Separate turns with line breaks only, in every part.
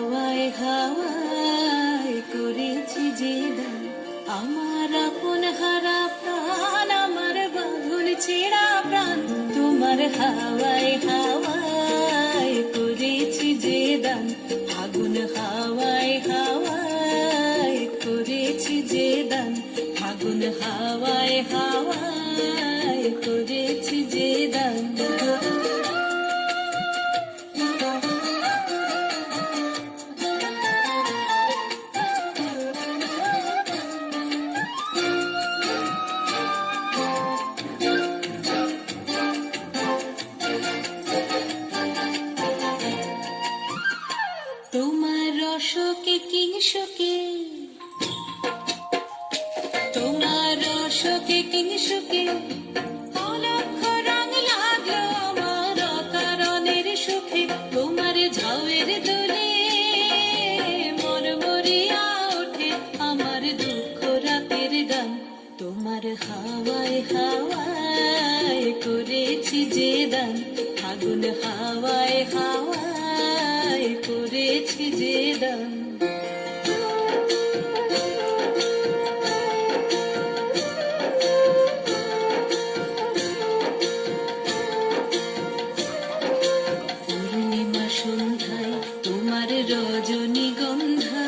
হাওয়ায় হাওয়ায় করেছি যে দান, আমার আপন হারা প্রাণ, আমার বাঁধন ছেঁড়া প্রাণ, তোমার হাওয়ায় হাওয়ায় করেছি যে দান, আগুন হাওয়ায় হাওয়ায় করেছি যে দান, আগুন হাওয়ায় হাওয়ায় করেছি যে দান। তোমার রসকে কিংসুকে, তোমার রসকে কিংসুকে অলক্ষ রং লাগলো আমার অকারণের সুখে, তোমার ঝাউয়ের দোলে মরমরিয়া ওঠে আমার দুঃখ রাতের গান, তোমার হাওয়ায় হাওয়ায় করেছি যে দান, আগুন হাওয়ায় হাওয়ায় করেছি যে দান। পূর্ণিমা সন্ধ্যায় তোমার রজনীগন্ধায়,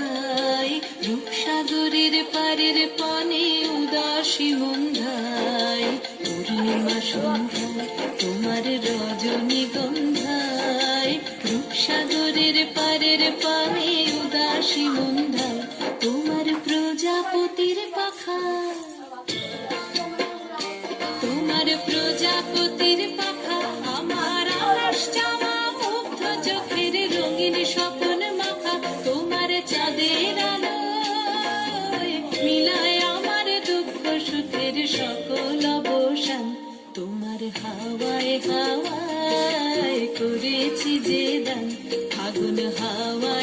রূপসাগরের পারের পানে উদাসী মন্ধায়, পূর্ণিমা সন্ধ্যায় তোমার রজনীগন্ধায়, রূপসাগরের পারের পানে উদাসী মন্ধায়, তোমার প্রজাপতির পাখা, তোমার প্রজাপতির পাখা আমার আকাশ জামা মুগ্ধ চোখের রঙিন স্বপ্ন মাখা, তোমার চাঁদের আলোয় মিলায় আমার দুঃখ সুখের সকল অবসান, তোমার হাওয়ায় হাওয়ায় করেছি যে দান, আগুন হাওয়া